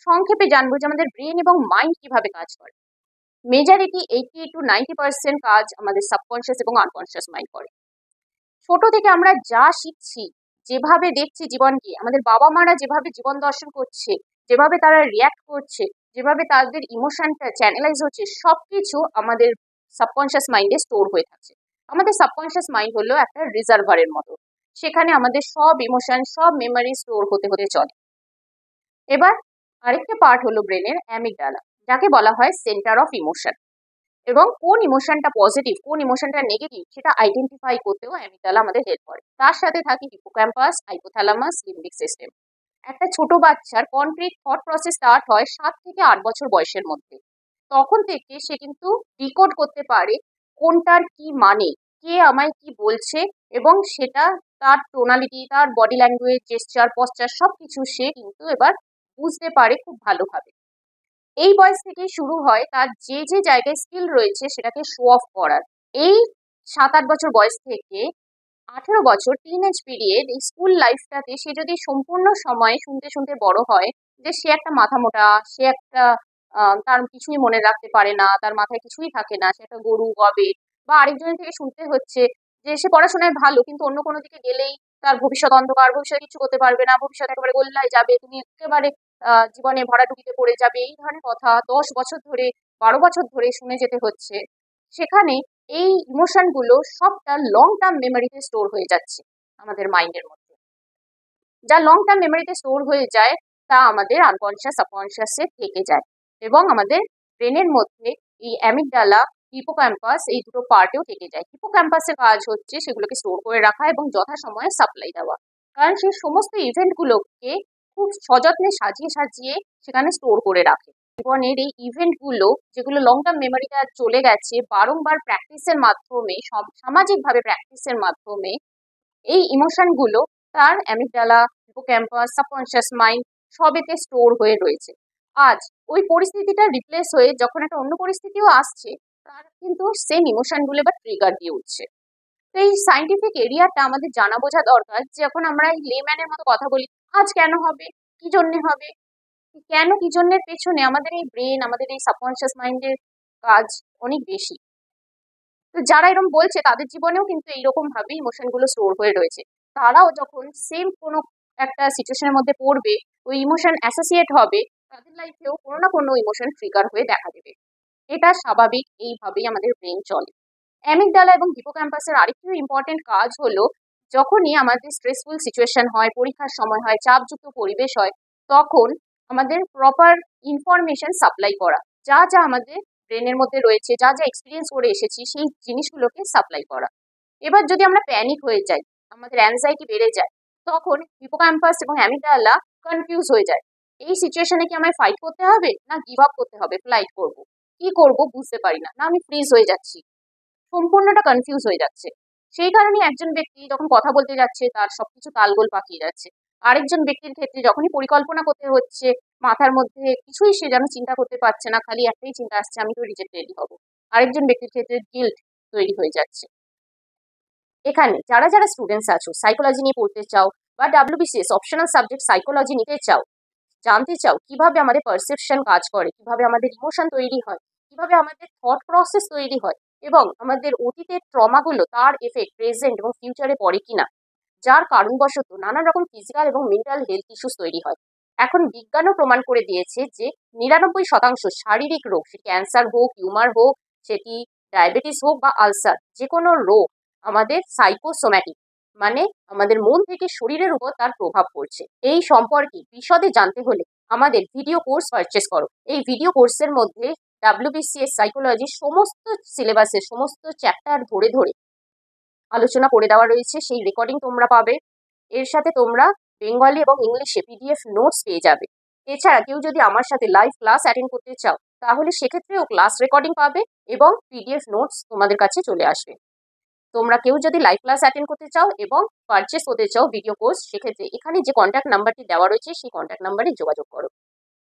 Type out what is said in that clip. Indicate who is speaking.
Speaker 1: সংক্ষেপে জানবো যে আমাদের ব্রেন এবং মাইন্ড কিভাবে কাজ করে। মেজরিটি 80 to 90% কাজ আমাদের সাবকনশিয়াস এবং আনকনশিয়াস মাইন্ড করে। ছোট থেকে আমরা যা শিখছি, যেভাবে দেখছি জীবনকে, আমাদের বাবা মারা যেভাবে জীবন দর্শন করছে, যেভাবে তারা রিয়াক্ট করছে, যেভাবে তাদের ইমোশনটা চ্যানেলাইজ হচ্ছে, সবকিছু আমাদের সাবকনশিয়াস মাইন্ডে স্টোর হয়ে থাকছে। আমাদের সাবকনশিয়াস মাইন্ড হলো একটা রিজার্ভারের মতো, সেখানে আমাদের সব ইমোশন, সব মেমোরি স্টোর হতে হতে চলে। এবার আরেকটা পার্ট হলো ব্রেনের অ্যামিগডালা, যাকে বলা হয় সেন্টার অফ ইমোশন। এবং কোন ইমোশনটা পজিটিভ, কোন ইমোশনটা নেগেটিভ, সেটা আইডেন্টিফাই করতেও অ্যামিগডালা আমাদের হেল্প করে। তার সাথে থাকে হিপোক্যাম্পাস, হাইপোথ্যালামাস, লিম্বিক সিস্টেম। একটা ছোট বাচ্চার কনক্রিট থট প্রসেস স্টার্ট হয় 7 থেকে 8 বছর বয়সের মধ্যে। তখন থেকে সে কিন্তু ডিকোড করতে পারে কোনটার কি মানে, কে আমায় কি বলছে, এবং সেটা তার টোনালিটি, তার বডি ল্যাঙ্গুয়েজ, জেস্চার, পশ্চার সবকিছু সে কিন্তু এবার বুঝতে পারে খুব ভালোভাবে। এই বয়স থেকেই শুরু হয় তার যে যে জায়গায় স্কিল রয়েছে সেটাকে শো অফ করার। এই 7-8 বছর বয়স থেকে 18 বছর টিনেজ পিরিয়ড, এই স্কুল লাইফটাতে সে যদি সম্পূর্ণ সময় শুনতে শুনতে বড় হয় যে সে একটা মাথা মোটা, সে একটা তার কিছুই মনে রাখতে পারে না, তার মাথায় কিছুই থাকে না, সে একটা গরু গবে, বা আরেকজনের থেকে শুনতে হচ্ছে যে সে পড়াশোনায় ভালো কিন্তু অন্য কোনো দিকে গেলেই তার ভবিষ্যৎ অন্ধকার, ভবিষ্যতে কিছু করতে পারবে না, ভবিষ্যৎ একেবারে গোল্লায় যাবে, তুমি একেবারে জীবনে ভরাডুবিতে পড়ে যাবে, এই ধরনের কথা 10 বছর ধরে, 12 বছর ধরে শুনে যেতে হচ্ছে। সেখানে এই ইমোশন গুলো সবটা লং টার্ম মেমোরিতে স্টোর হয়ে যাচ্ছে আমাদের মাইন্ডের মধ্যে। যা লং টার্ম মেমোরিতে স্টোর হয়ে যায় তা আমাদের আনকনশিয়াস, সাবকনশিয়াসে থেকে যায়, এবং আমাদের ব্রেনের মধ্যে এই অ্যামিগডালা, হিপোক্যাম্পাস, এই দুটো পার্টেও থেকে যায়। হিপোক্যাম্পাসের কাজ হচ্ছে সেগুলোকে স্টোর করে রাখা এবং যথাসময়ে সাপ্লাই দেওয়া, কারণ সেই সমস্ত ইভেন্টগুলোকে খুব সযত্নে সাজিয়ে সাজিয়ে সেখানে স্টোর করে রাখে। জীবনের এই ইভেন্টগুলো যেগুলো লং টার্ম মেমোরিতে চলে গেছে, বারংবার প্র্যাকটিসের মাধ্যমে, সামাজিকভাবে প্র্যাকটিসের মাধ্যমে এই ইমোশনগুলো তার অ্যামিগডালা, হিপোক্যাম্পাস, সাবকনশিয়াস মাইন্ড সবেতে স্টোর হয়ে রয়েছে। আজ ওই পরিস্থিতিটা রিপ্লেস হয়ে যখন একটা অন্য পরিস্থিতিও আসছে, তার কিন্তু সেম ইমোশনগুলো এবার ট্রিগার দিয়ে উঠছে। তো এই সাইন্টিফিক এরিয়াটা আমাদের জানা বোঝা দরকার। যখন আমরা এই লেম্যানের মতো কথা বলি, আজ কেন হবে, কি জন্যে হবে, কেন কি জন্যের পেছনে আমাদের এই ব্রেন, আমাদের এই সাবকনশিয়াস মাইন্ডের কাজ অনেক বেশি। তো যারা এরকম বলছে তাদের জীবনেও কিন্তু এইরকম ভাবে ইমোশন গুলো স্টোর হয়ে রয়েছে। তারাও যখন সেম কোনো একটা সিচুয়েশনের মধ্যে পড়বে, ওই ইমোশন অ্যাসোসিয়েট হবে, তাদের লাইফেও কোনো না কোনো ইমোশন ট্রিগার হয়ে দেখা দেবে। এটা স্বাভাবিক, এইভাবেই আমাদের ব্রেন চলে। অ্যামিগডালা এবং হিপোক্যাম্পাসের আরেকটি ইম্পর্টেন্ট কাজ হলো, যখনই আমাদের স্ট্রেসফুল সিচুয়েশন হয়, পরীক্ষার সময় হয়, চাপযুক্ত পরিবেশ হয়, তখন আমাদের প্রপার ইনফরমেশন সাপ্লাই করা, যা যা আমাদের ব্রেনের মধ্যে রয়েছে, যা যা এক্সপিরিয়েন্স করে এসেছি সেই জিনিসগুলোকে সাপ্লাই করা। এবার যদি আমরা প্যানিক হয়ে যাই, আমাদের অ্যাংজাইটি বেড়ে যায়, তখন হিপোক্যাম্পাস এবং অ্যামিগডালা কনফিউজ হয়ে যায়। এই সিচুয়েশনে কি আমায় ফাইট করতে হবে, না গিভ আপ করতে হবে, ফ্লাইট করব, কি করব বুঝতে পারি না, না আমি ফ্রিজ হয়ে যাচ্ছি, সম্পূর্ণটা কনফিউজ হয়ে যাচ্ছে। সেই কারণে একজন ব্যক্তি যখন কথা বলতে যাচ্ছে তার সবকিছু তালগোল পাকিয়ে যাচ্ছে। আরেকজন ব্যক্তির ক্ষেত্রে যখনই পরিকল্পনা করতে হচ্ছে, মাথার মধ্যে কিছুই সে যেন চিন্তা করতে পারছে না, খালি একটাই চিন্তা আসছে, আমি তো রিজেক্টেডই হব। আরেকজন ব্যক্তির ক্ষেত্রে গিল্ট তৈরি হয়ে যাচ্ছে। এখানে যারা যারা স্টুডেন্টস আছো, সাইকোলজি নিয়ে পড়তে চাও, বা ডাব্লিউবিসিএস অপশনাল সাবজেক্ট সাইকোলজি নিতে চাও, জানতে চাও কিভাবে আমাদের পারসেপশন কাজ করে, কিভাবে আমাদের ইমোশন তৈরি হয়, কিভাবে আমাদের থট প্রসেস তৈরি হয়, এবং আমাদের অতীতের ট্রমাগুলো তার এফেক্ট প্রেজেন্ট এবং ফিউচারে পড়ে কিনা, যার কারণবশত নানান রকম ফিজিক্যাল এবং মেন্টাল হেলথ ইস্যুস তৈরি হয়। এখন বিজ্ঞানও প্রমাণ করে দিয়েছে যে 99% শারীরিক রোগ, সেটি ক্যান্সার হোক, টিউমার হোক, সেটি ডায়াবেটিস হোক বা আলসার, যে কোনো রোগ আমাদের সাইকোসোম্যাটিক, মানে আমাদের মন থেকে শরীরের উপর তার প্রভাব পড়ছে। এই সম্পর্কে বিশদে জানতে হলে আমাদের ভিডিও কোর্স পারচেস করো। এই ভিডিও কোর্সের মধ্যে ডাব্লিউবিসিএস সাইকোলজির সমস্ত সিলেবাসের সমস্ত চ্যাপ্টার ধরে ধরে আলোচনা করে দেওয়া রয়েছে, সেই রেকর্ডিং তোমরা পাবে। এর সাথে তোমরা বেঙ্গলি এবং ইংলিশে পিডিএফ নোটস পেয়ে যাবে। এছাড়া কেউ যদি আমার সাথে লাইভ ক্লাস অ্যাটেন্ড করতে চাও, তাহলে সেক্ষেত্রেও ক্লাস রেকর্ডিং পাবে এবং পিডিএফ নোটস তোমাদের কাছে চলে আসবে। তোমরা কেউ যদি লাইভ ক্লাস অ্যাটেন্ড করতে চাও এবং পারচেস করতে চাও ভিডিও কোর্স, সেক্ষেত্রে এখানে যে কন্ট্যাক্ট নাম্বারটি দেওয়া রয়েছে সেই কন্ট্যাক্ট নাম্বারে যোগাযোগ করো।